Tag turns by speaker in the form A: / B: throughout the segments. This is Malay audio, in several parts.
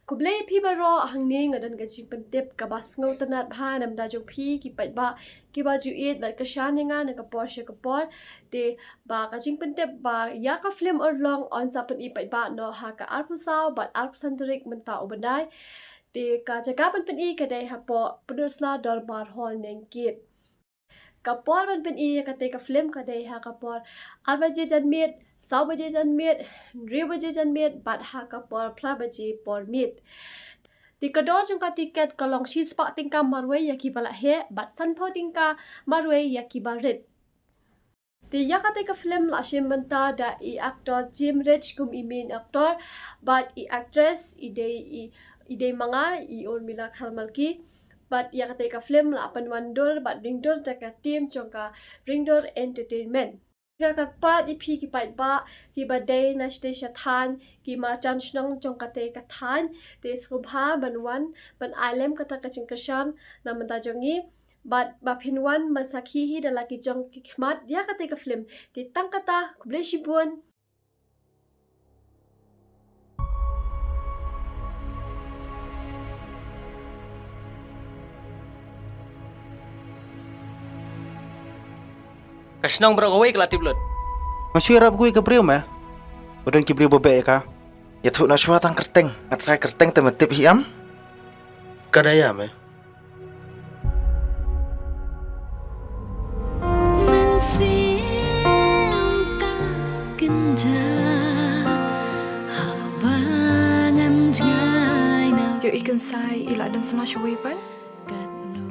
A: kublai phi baro hangni ngadan ga jing pentep ka bas ngau tanat bha nam da jong phi ki paidbah ki ba ju it bat ka shaninga na ka porsche ka por te ba ka jing pentep ba ya ka film URLONG on sa pen I paidbah no ha ka arpusau bat arpusanturik menta ubandai te ka jaga pen I ka dai ha po pynursla dorbar hol nenggate kapor ban pen I ka te ka film ka dai ha kapor albaje janmit 6 बजे जनमेट 3 बजे जनमेट bat ha ka por pra baje por mit tikador jungka tiket kalong shi spa tingka marwe yaki bala he bat sanpho tingka marwe yaki barit ti yakate ka film la shimanta da I actor Jim Rich kum I main actor but I actress ide manga I urmila khalmalki but yakate ka film la panwandur but ringdor da ka team jongka ringdor entertainment Kapat ipi ki paidbah ki badai na station than ki ma chanchnong jongkate ka than te subha banwan ban ailem kata kaching kashan na menta jongi bat bapinwan masakhi hi dalaki jong ki khmat dia kate ka film ti tang kata kuble shibun
B: Kasnong bro away kelatip lut.
C: Masih harap gue ke prium ya. Udah ki prium bebek ka.
D: Ya tu nak suat ang kerteng. Ngatrai kerteng temen tip hiam.
C: Kadayam ya.
E: Yo ikan sai ila dan sama syawai pan.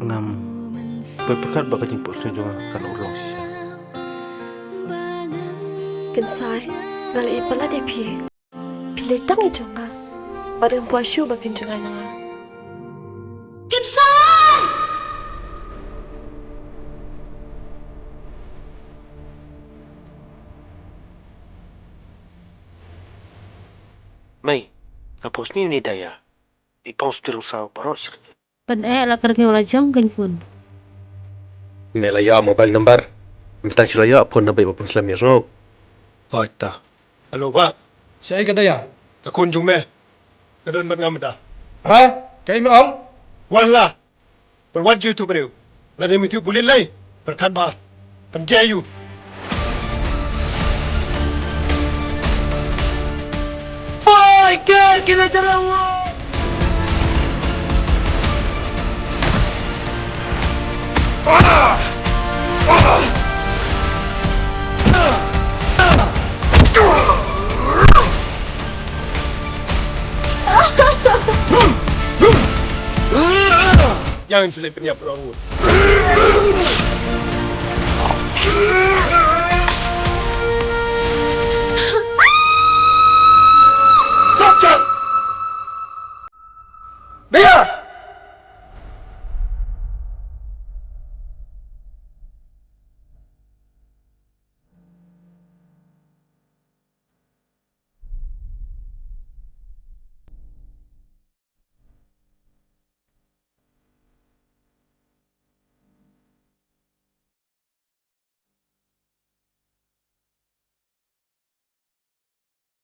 C: Ngam. Berkat bakal jemput juga kan URLONG sisa.
A: Kensai ngali ipala de phi piletang I jonga bareng puashu ba pinjungan nga Kensai
C: Mai, tapos ni daya. Ipons terus sa paros.
F: Pan la kerja rajang kan pun.
G: Melaya mobile number. Minta silaya pun nabi bapun Islam ya so.
H: Fakta. Halo Pak, saya Kadaya. Kekunjung meh. Kedon bernama dah. Ha? Kay mo ang? Wala. Berwat you tu beriu. Lada mi tu boleh lay. Berkat ba. Penjayu.
C: My God, kena jalan.
H: Jangan selip penyiap perahu.